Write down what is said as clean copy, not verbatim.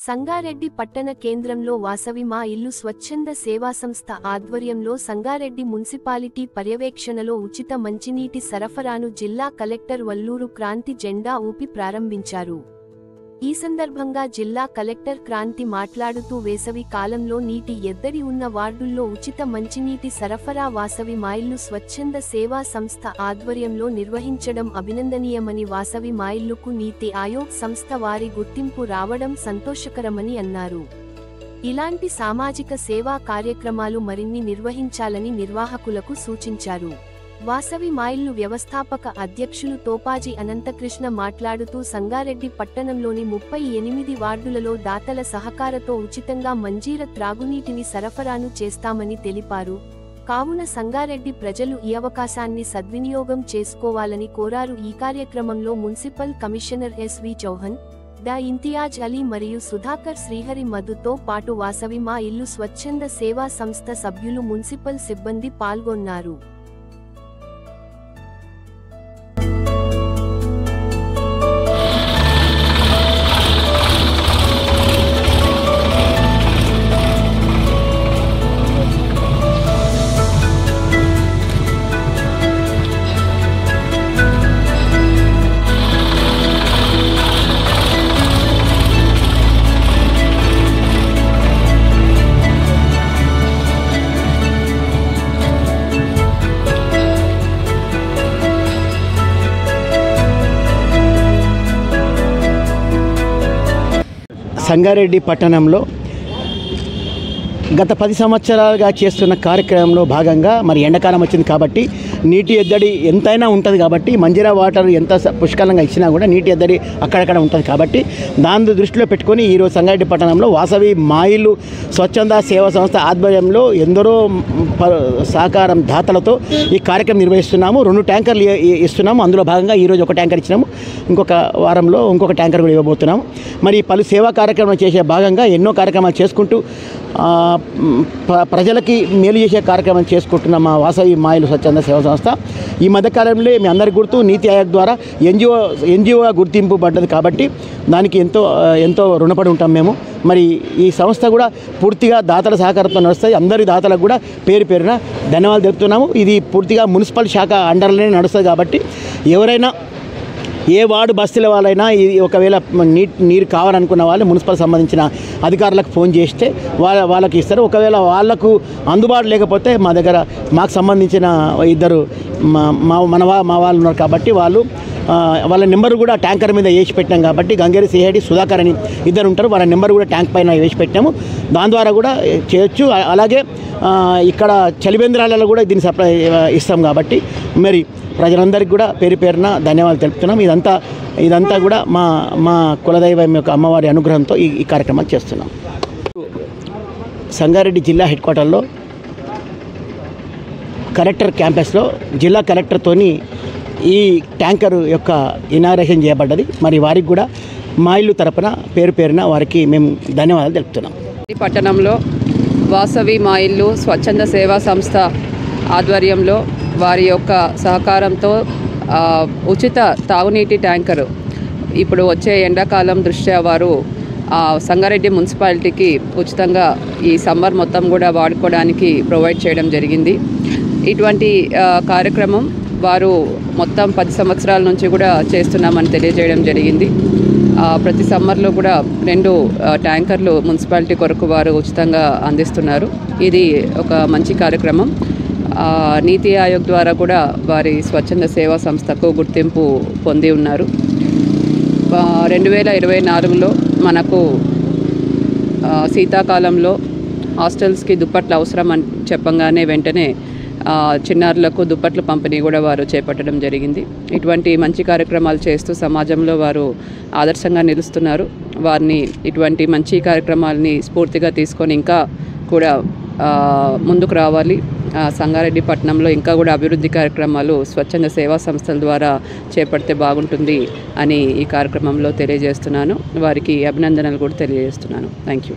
సంగారెడ్డి పట్టణ కేంద్రంలో వాసవి మా ఇల్లు స్వచ్ఛంద సేవా సంస్థ ఆధ్వర్యంలో సంగారెడ్డి మున్సిపాలిటీ పర్యవేక్షణలో ఉచిత మంచినీటి సరఫరాను జిల్లా కలెక్టర్ వల్లూరు క్రాంతి జెండా ఊపి ప్రారంభించారు. ఈ సందర్భంగా జిల్లా కలెక్టర్ క్రాంతి మాట్లాడుతూ వేసవి కాలంలో నీటి ఎద్దడి ఉన్న వార్డుల్లో ఉచిత మంచినీటి సరఫరా వాసవి మా ఇల్లు స్వచ్ఛంద సేవా సంస్థ ఆధ్వర్యంలో నిర్వహించడం అభినందనీయమని, వాసవి మా ఇల్లుకు నీతి ఆయోగ్ సంస్థ వారి గుర్తింపు రావడం సంతోషకరమని అన్నారు. ఇలాంటి సామాజిక సేవా కార్యక్రమాలు మరిన్ని నిర్వహించాలని నిర్వాహకులకు సూచించారు. వాసవి మా ఇల్లు వ్యవస్థాపక అధ్యక్షులు తోపాజీ అనంతకృష్ణ మాట్లాడుతూ సంగారెడ్డి పట్టణంలోని 38 వార్డులలో దాతల సహకారంతో ఉచితంగా మంజీర త్రాగునీటిని సరఫరాను చేస్తామని తెలిపారు. కావున సంగారెడ్డి ప్రజలు ఈ అవకాశాన్ని సద్వినియోగం చేసుకోవాలని కోరారు. ఈ కార్యక్రమంలో మున్సిపల్ కమిషనర్ ఎస్వి చౌహాన్, డా ఇంతియాజ్ అలీ మరియు సుధాకర్ శ్రీహరి మధుతో పాటు వాసవి మా ఇల్లు స్వచ్ఛంద సేవా సంస్థ సభ్యులు, మున్సిపల్ సిబ్బంది పాల్గొన్నారు. సంగారెడ్డి పట్టణంలో గత 10 సంవత్సరాలుగా చేస్తున్న కార్యక్రమంలో భాగంగా మరి ఎండాకాలం వచ్చింది కాబట్టి నీటి ఎద్దడి ఎంతైనా ఉంటుంది కాబట్టి మంజీరా వాటర్ ఎంత పుష్కలంగా ఇచ్చినా కూడా నీటి ఎద్దడి అక్కడక్కడ ఉంటుంది కాబట్టి దాన్ని దృష్టిలో పెట్టుకొని ఈరోజు సంగారెడ్డి పట్టణంలో వాసవి మా ఇల్లు స్వచ్ఛంద సేవా సంస్థ ఆధ్వర్యంలో ఎందరో సహకారం దాతలతో ఈ కార్యక్రమం నిర్వహిస్తున్నాము. 2 ట్యాంకర్లు ఇస్తున్నాము. అందులో భాగంగా ఈరోజు 1 ట్యాంకర్ ఇచ్చినాము. ఇంకొక వారంలో ఇంకొక ట్యాంకర్ కూడా ఇవ్వబోతున్నాము. మరి పలు సేవా కార్యక్రమాలు చేసే భాగంగా ఎన్నో కార్యక్రమాలు చేసుకుంటూ ప్రజలకి మేలు చేసే కార్యక్రమం చేసుకుంటున్న మా వాసవి మా ఇల్లు స్వచ్ఛంద సేవా సంస్థ ఈ మధ్యకాలంలో మీ అందరికీ గుర్తు నీతి ఆయోగ్ ద్వారా ఎన్జిఓగా గుర్తింపు పడ్డది కాబట్టి దానికి ఎంతో రుణపడి ఉంటాం మేము. మరి ఈ సంస్థ కూడా పూర్తిగా దాతల సహకారంతో నడుస్తుంది. అందరి దాతలకు కూడా పేరున ధన్యవాదాలు తెలుపుతున్నాము. ఇది పూర్తిగా మున్సిపల్ శాఖ అండర్లోనే నడుస్తుంది కాబట్టి ఎవరైనా ఏ వార్డు బస్తీల వాళ్ళైనా ఇది ఒకవేళ నీరు కావాలనుకున్న వాళ్ళు మున్సిపల్ సంబంధించిన అధికారులకు ఫోన్ చేస్తే వాళ్ళకి ఇస్తారు. ఒకవేళ వాళ్ళకు అందుబాటు లేకపోతే మా దగ్గర మాకు సంబంధించిన ఇద్దరు మా వాళ్ళు ఉన్నారు కాబట్టి వాళ్ళ నెంబర్ కూడా ట్యాంకర్ మీద వేసి పెట్టినాం కాబట్టి గంగేరి సిఐడి సుధాకర్ అని ఇద్దరు ఉంటారు. వాళ్ళ నెంబర్ కూడా ట్యాంక్ పైన వేసి పెట్టాము. దాని ద్వారా కూడా చేయొచ్చు. అలాగే ఇక్కడ చలివేంద్రాలలో కూడా దీన్ని సప్లై ఇస్తాం కాబట్టి మరి ప్రజలందరికీ కూడా పేరున ధన్యవాదాలు తెలుపుతున్నాం. ఇదంతా కూడా మా కులదైవం యొక్క అమ్మవారి అనుగ్రహంతో ఈ కార్యక్రమాలు చేస్తున్నాం. సంగారెడ్డి జిల్లా హెడ్ క్వార్టర్లో కలెక్టర్ క్యాంపస్లో జిల్లా కలెక్టర్తోని ఈ ట్యాంకర్ యొక్క ఇనాగ్రేషన్ చేయబడ్డది. మరి వారికి కూడా మా ఇల్లు తరపున పేరున వారికి మేము ధన్యవాదాలు తెలుపుతున్నాం. ఈ పట్టణంలో వాసవి మా ఇల్లు స్వచ్ఛంద సేవా సంస్థ ఆధ్వర్యంలో వారి యొక్క సహకారంతో ఉచిత తాగునీటి ట్యాంకరు ఇప్పుడు వచ్చే ఎండాకాలం దృష్ట్యా వారు సంగారెడ్డి మున్సిపాలిటీకి ఉచితంగా ఈ సమ్మర్ మొత్తం కూడా వాడుకోవడానికి ప్రొవైడ్ చేయడం జరిగింది. ఇటువంటి కార్యక్రమం వారు మొత్తం 10 సంవత్సరాల నుంచి కూడా చేస్తున్నామని తెలియజేయడం జరిగింది. ప్రతి సమ్మర్లో కూడా 2 ట్యాంకర్లు మున్సిపాలిటీ కొరకు వారు ఉచితంగా అందిస్తున్నారు. ఇది ఒక మంచి కార్యక్రమం. నీతి ఆయోగ్ ద్వారా కూడా వారి స్వచ్ఛంద సేవా సంస్థకు గుర్తింపు పొంది ఉన్నారు. 2024లో మనకు శీతాకాలంలో హాస్టల్స్కి దుప్పట్లు అవసరం అని చెప్పంగానే వెంటనే చిన్నారులకు దుప్పట్ల పంపిణీ కూడా వారు చేపట్టడం జరిగింది. ఇటువంటి మంచి కార్యక్రమాలు చేస్తూ సమాజంలో వారు ఆదర్శంగా నిలుస్తున్నారు. వారిని ఇటువంటి మంచి కార్యక్రమాలని స్ఫూర్తిగా తీసుకొని ఇంకా కూడా ముందుకు రావాలి. సంగారెడ్డి పట్టణంలో ఇంకా కూడా అభివృద్ధి కార్యక్రమాలు స్వచ్ఛంద సేవా సంస్థల ద్వారా చేపడితే బాగుంటుంది అని ఈ కార్యక్రమంలో తెలియజేస్తున్నాను. వారికి అభినందనలు కూడా తెలియజేస్తున్నాను. Thank you.